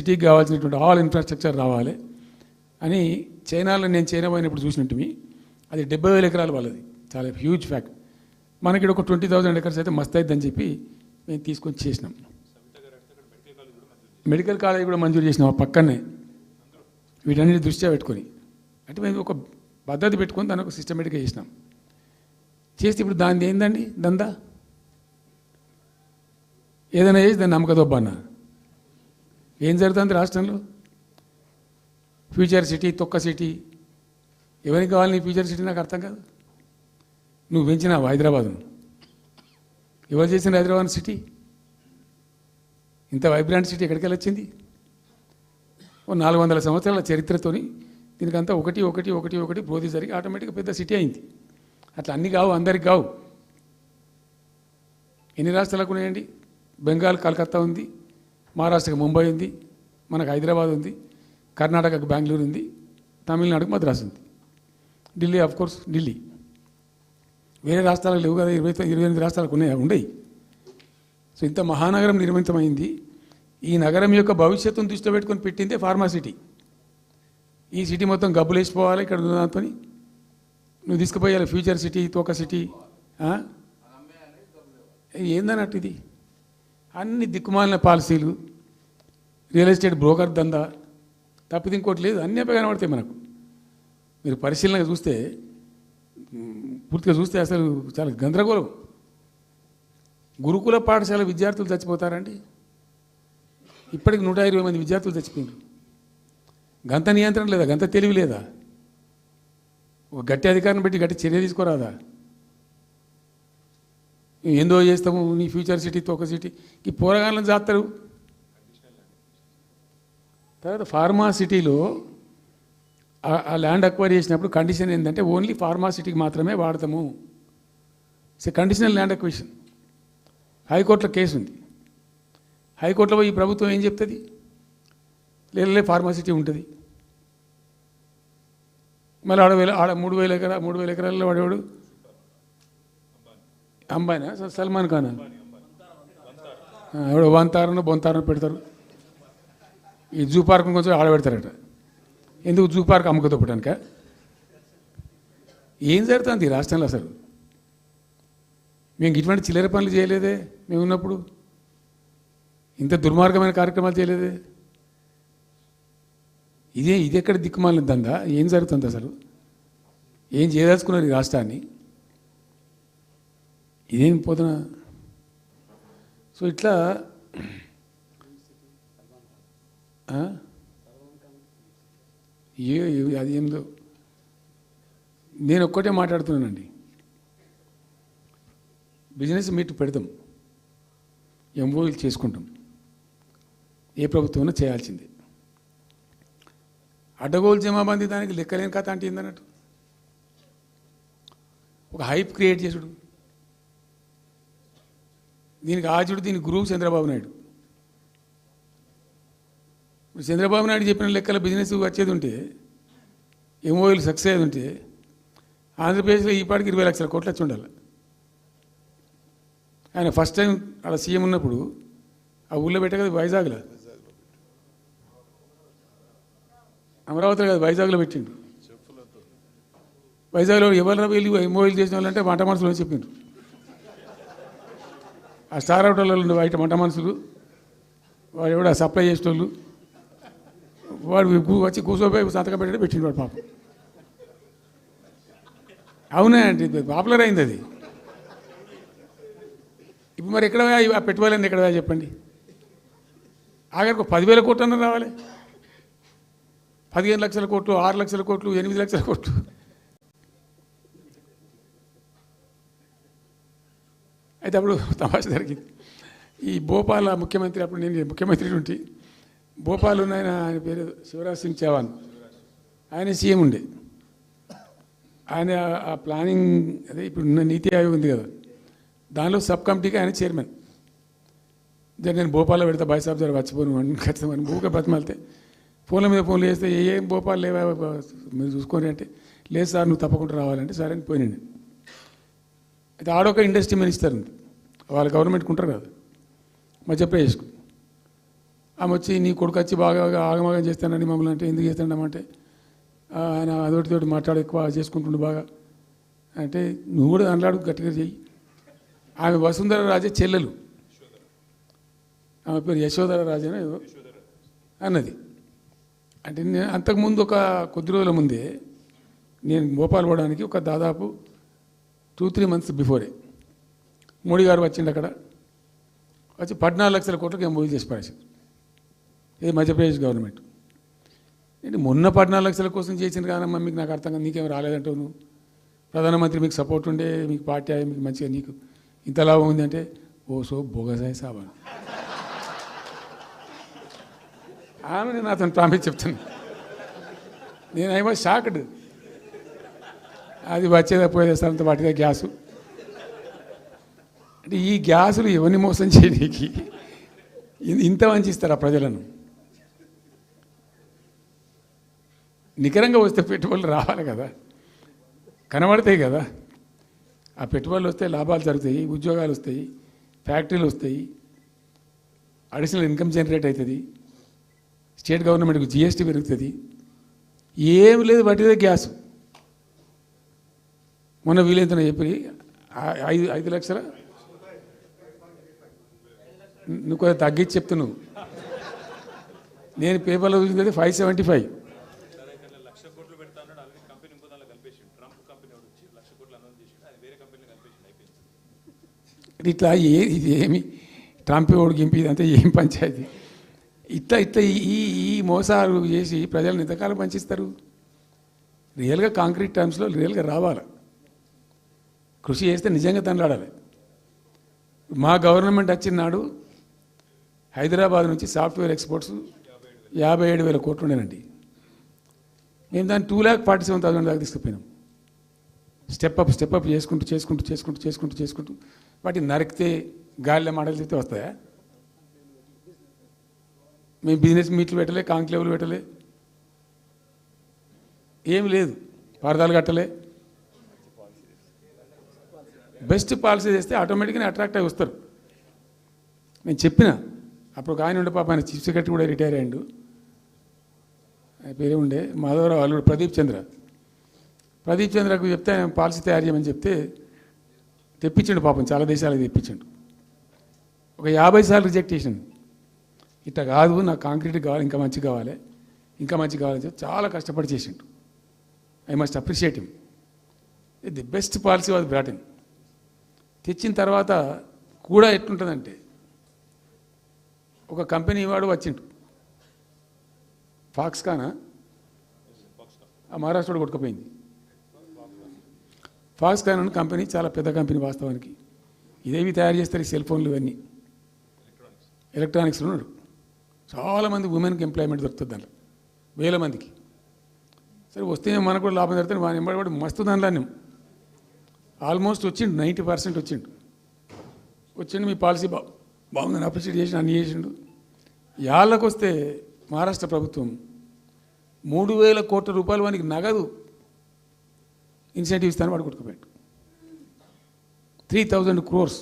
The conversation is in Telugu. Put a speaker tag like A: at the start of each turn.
A: సిటీకి కావాల్సినటువంటి ఆల్ ఇన్ఫ్రాస్ట్రక్చర్ రావాలి అని చైనాలో నేను చైనా పోయినప్పుడు చూసినట్టు అది 70,000 ఎకరాలు వాళ్ళది, చాలా హ్యూజ్ ఫ్యాక్ట్. మనకి ఒక 20,000 ఎకర్స్ అయితే మస్తు అవుతుందని చెప్పి మేము తీసుకొని చేసినాం. మెడికల్ కాలేజ్ కూడా మంజూరు చేసినాం ఆ పక్కనే, వీటన్నిటి దృష్ట్యా పెట్టుకొని. అంటే మేము ఒక పద్ధతి పెట్టుకొని దాన్ని ఒక సిస్టమేటిక్గా చేసినాం. చేస్తే ఇప్పుడు దాన్ని ఏందండి దందా, ఏదైనా చేసి దాన్ని నమ్మకదొబ్బన్నా. ఏం జరుగుతుంది రాష్ట్రంలో? ఫ్యూచర్ సిటీ, తొక్క సిటీ, ఎవరికి కావాలి నీ ఫ్యూచర్ సిటీ? నాకు అర్థం కాదు. నువ్వు పెంచినావు హైదరాబాద్ను, ఎవరు చేసిన హైదరాబాద్ సిటీ? ఇంత వైబ్రాంట్ సిటీ ఎక్కడికి వచ్చింది? ఓ 400 సంవత్సరాల చరిత్రతోని దీనికంతా ఒకటి ఒకటి ఒకటి ఒకటి బ్రోది జరిగి ఆటోమేటిక్గా పెద్ద సిటీ అయింది. అట్లా అన్నీ కావు, అందరికి కావు. ఎన్ని రాష్ట్రాలకు ఉన్నాయండి? బెంగాల్ కలకత్తా ఉంది, మహారాష్ట్రకి ముంబై ఉంది, మనకు హైదరాబాద్ ఉంది, కర్ణాటకకు బెంగళూరు ఉంది, తమిళనాడుకు మద్రాసు ఉంది, ఢిల్లీ ఆఫ్ కోర్స్ ఢిల్లీ. వేరే రాష్ట్రాలకు లేవు కదా, 28 రాష్ట్రాలకు ఉండయి. సో ఇంత మహానగరం నిర్మితమైంది. ఈ నగరం యొక్క భవిష్యత్తును దృష్టిలో పెట్టుకొని పెట్టిందే ఫార్మాసిటీ. ఈ సిటీ మొత్తం గబ్బులు వేసిపోవాలి ఇక్కడ దాంతో. నువ్వు తీసుకుపోయాలి ఫ్యూచర్ సిటీ, తోక సిటీ ఏందన్నట్టు ఇది? అన్ని దిక్కుమాలిన పాలసీలు, రియల్ ఎస్టేట్ బ్రోకర్ దందా తప్పితే ఇంకోటి లేదు. అన్నీ కనబడతాయి మనకు. మీరు పరిశీలనగా చూస్తే, పూర్తిగా చూస్తే అసలు చాలా గందరగోళం. గురుకుల పాఠశాల విద్యార్థులు చచ్చిపోతారండి. ఇప్పటికి 120 మంది విద్యార్థులు చచ్చిపోయారు. గంత నియంత్రణ లేదా? గంత తెలివి లేదా? ఒక గట్టి అధికారిని పెట్టి గట్టి చర్య తీసుకోరాదా? ఏందో చేస్తాము నీ ఫ్యూచర్ సిటీ, తోక సిటీ, ఈ పోరగాళ్ళని జాతారు. తర్వాత ఫార్మా సిటీలో ఆ ల్యాండ్ అక్వైర్ చేసినప్పుడు కండిషన్ ఏంటంటే ఓన్లీ ఫార్మా సిటీకి మాత్రమే వాడతాము. Conditional land acquisition. హైకోర్టులో కేసు ఉంది. హైకోర్టులో పోయి ఈ ప్రభుత్వం ఏం చెప్తుంది? లేదు ఫార్మా సిటీ ఉంటుంది. మళ్ళీ ఆడ 3,000 ఎకరాల్లో వాడేవాడు అంబాయినా సల్మాన్ ఖాన్ ఎవడో వంతారనో బొంతారనో పెడతారు. ఈ జూ పార్క్ కొంచెం ఆడబెడతారట. ఎందుకు? జూ పార్క్ అమ్ముకతోపడానిక? ఏం జరుగుతుంది ఈ రాష్ట్రంలో అసలు? మేము ఇటువంటి చిల్లర పనులు చేయలేదే మేము ఉన్నప్పుడు, ఇంత దుర్మార్గమైన కార్యక్రమాలు చేయలేదే. ఇది ఎక్కడ దిక్కుమాలిన దందా? ఏం జరుగుతుంది అసలు? ఏం చేయదలుచుకున్నారు ఈ రాష్ట్రాన్ని? ఇదేం పోతున్న? సో ఇట్లా అది ఏందో నేను ఒక్కటే మాట్లాడుతున్నానండి. బిజినెస్ మీట్ పెడతాం, ఎంఓయూలు చేసుకుంటాం, ఏ ప్రభుత్వం చేయాల్సిందే. అడ్డగోలు జమాబందీ దానికి లెక్కలేని కథ అంటే ఏందన్నట్టు. ఒక హైప్ క్రియేట్ చేసుడు, దీనికి ఆచుడు, దీనికి గురువు చంద్రబాబు నాయుడు. ఇప్పుడు చంద్రబాబు నాయుడు చెప్పిన లెక్కల బిజినెస్ వచ్చేది ఉంటే, ఎంఓయూలు సక్సెస్ అయ్యేది ఉంటే, ఆంధ్రప్రదేశ్లో ఈ పాటికి 20 లక్షల కోట్లు వచ్చి ఉండాలి. ఆయన ఫస్ట్ టైం అలా సీఎం ఉన్నప్పుడు ఆ ఊళ్ళో పెట్టే కదా, వైజాగ్లో, అమరావతిలో కదా, వైజాగ్లో పెట్టిండు. వైజాగ్లో ఎవరు వెళ్ళి ఎంఓయూలు చేసిన వాళ్ళంటే వంట మనుషులు అని చెప్పిండ్రు. ఆ స్టార్ హోటల్లో ఉండే బయట వంట మనుషులు, వాడు ఎవడ సప్లై చేసేటోళ్ళు, వాడు వచ్చి కూర్చోపోయి సంతకం పెట్టే పెట్టిండు వాడు పాపం. అవునా అండి, పాపులర్ అయింది అది. ఇప్పుడు మరి ఎక్కడ ఆ పెట్టుబడులన్నీ ఎక్కడ చెప్పండి? ఆఖరికి 10,000 కోట్లు అన్న రావాలి. 15 లక్షల కోట్లు, 6 లక్షల కోట్లు, 8 లక్షల కోట్లు. అయితే అప్పుడు తమాషా జరిగింది. ఈ భోపాల్ ముఖ్యమంత్రి, అప్పుడు నేను ముఖ్యమంత్రి ఉంటే, భోపాల్ ఉన్న ఆయన పేరు శివరాజ్ సింగ్ చౌహాన్, ఆయన సీఎం ఉండే. ఆయన ఆ ప్లానింగ్, అదే ఇప్పుడు నీతి ఆయోగ్ ఉంది కదా, దానిలో సబ్ కమిటీకి ఆయన చైర్మన్. నేను భోపాల్లో పెడతా బాయ్ సాబ్ జర వచ్చిపోను ఖచ్చితంగా ఊరికే బతిమాలితే, ఫోన్ల మీద ఫోన్లు చేస్తే ఏం భోపాల్ లేవా మీరు చూసుకొని అంటే, లేదు సార్ నువ్వు తప్పకుండా రావాలంటే సరే అని పోయినండి. అయితే ఆడొక ఇండస్ట్రీ మినిస్టర్ ఉంది, వాళ్ళ గవర్నమెంట్కి ఉంటారు కదా, మధ్యప్రదేశ్కు. ఆమె వచ్చి నీ కొడుకు వచ్చి బాగా ఆగమాగం చేస్తానని మమ్మల్ని అంటే ఎందుకు చేస్తాడమంటే ఆయన అదొకటితోటి మాట్లాడి ఎక్కువ చేసుకుంటుండు బాగా అంటే నువ్వు కూడా అన్నాడు గట్టిగా చెయ్యి. ఆమె వసుంధర రాజే చెల్లెలు, ఆమె పేరు యశోధర రాజేనా ఏదో అన్నది. అంటే నేను అంతకుముందు ఒక కొద్ది రోజుల ముందే నేను భోపాల్ పోవడానికి ఒక దాదాపు 2-3 months బిఫోరే మోడీ గారు వచ్చిండు. అక్కడ వచ్చి 14 లక్షల కోట్లకి ఎంఓయూ చేసి పడేసారు ఇది మధ్యప్రదేశ్ గవర్నమెంట్. ఏంటి మొన్న 14 లక్షల కోసం చేసిన కాదమ్మా మీకు, నాకు అర్థం కాదు, నీకేం రాలేదంటావు నువ్వు, ప్రధానమంత్రి మీకు సపోర్ట్ ఉండే, మీకు పార్టీ మీకు మంచిగా నీకు ఇంత లాభం ఉంది అంటే ఓ సో బోగసాయి సాబా ఆమె నాతో ప్రామిస్ చెప్తాను. నేను ఐ వాజ్ షాక్డ్. అది వచ్చేదా పోయేదంత వాటిగా గ్యాసు అంటే ఈ గ్యాసులు ఎవరిని మోసం చేయడానికి ఇంత వంచిస్తారా ప్రజలను? నికరంగా వస్తే పెట్టుబడులు రావాలి కదా, కనబడతాయి కదా. ఆ పెట్టుబడులు వస్తే లాభాలు జరుగుతాయి, ఉద్యోగాలు వస్తాయి, ఫ్యాక్టరీలు వస్తాయి, అడిషనల్ ఇన్కమ్ జనరేట్ అవుతుంది, స్టేట్ గవర్నమెంట్కి జిఎస్టీ పెరుగుతుంది. ఏం లేదు వాటిదే గ్యాస్. మొన్న వీలైతే చెప్పి 5 లక్షల నువ్వు కొంచెం తగ్గించి చెప్తున్నావు. నేను పేపర్లో చూసింది 575. ఇట్లా ఇది ఏమి ట్రంప్ ఓడికి ఇంపి ఇదంతా ఏం పంచాయతీ? ఇట్లా ఇట్లా ఈ మోసాలు చేసి ప్రజలను ఎంతకాలం పంచిస్తారు? రియల్గా కాంక్రీట్ టర్మ్స్లో రియల్గా రావాలి, కృషి చేస్తే నిజంగా తండ్రాడాలి. మా గవర్నమెంట్ వచ్చిన నాడు హైదరాబాద్ నుంచి సాఫ్ట్వేర్ ఎక్స్పోర్ట్స్ 57,000 కోట్లు ఉండేనండి. మేము దాన్ని 2,47,000 దాకా తీసుకుపోయినాం. స్టెప్ అప్ చేసుకుంటూ వాటిని నరికితే గాలిలో మాటలు చెప్తే వస్తాయా? మేము బిజినెస్ మీట్లు పెట్టలే, కాంక్లేవ్లు పెట్టలే, ఏమి లేదు, పరదాలు కట్టలే. బెస్ట్ పాలసీ చేస్తే ఆటోమేటిక్గా అట్రాక్ట్ అయి వస్తారు. నేను చెప్పిన అప్పుడు ఒక ఆయన ఉండే, పాప ఆయన చీఫ్ సెక్రటరీ కూడా రిటైర్ అయ్యాడు, ఆయన పేరే ఉండే మాధవరావు అల్లుడు ప్రదీప్ చంద్రకు చెప్తే ఆయన పాలసీ తయారు చేయమని చెప్తే తెప్పించండు. పాపం చాలా దేశాలకు తెప్పించండు. ఒక 50 సార్లు రిజెక్ట్ చేసిండు. ఇట్లా కాదు, నాకు కాంక్రీట్ కావాలి, ఇంకా మంచి కావాలి అని చెప్పి చాలా కష్టపడి చేసిండు. I must appreciate him. The best policy was brought in. తెచ్చిన తర్వాత కూడా ఎట్లుంటుందంటే, ఒక కంపెనీ వాడు వచ్చిండు, ఫాక్స్కానా ఆ మహారాష్ట్రలో కొట్టుకుపోయింది. ఫాక్స్కాన్ అనే కంపెనీ చాలా పెద్ద కంపెనీ వాస్తవానికి. ఇదేవి తయారు చేస్తారు, ఈ సెల్ ఫోన్లు ఇవన్నీ ఎలక్ట్రానిక్స్లో ఉన్నాడు. చాలామంది ఉమెన్కి ఎంప్లాయ్మెంట్ దొరుకుతుంది దాంట్లో, 1000 మందికి. సరే వస్తే మనకు కూడా లాభం జరుగుతుంది. వాని ఎంబడి మస్తు దానిలో ఆల్మోస్ట్ వచ్చిండు, 90% వచ్చిండు. మీ పాలసీ బాగుందని అప్రిషియేట్ చేసి అన్ని చేసిండు. యాళ్ళకు వస్తే మహారాష్ట్ర ప్రభుత్వం 3,000 కోట్ల రూపాయలు వానికి నగదు ఇన్సెంటివ్ ఇస్తాను, వాడు కొట్టుకుపోయాడు. 3,000 crores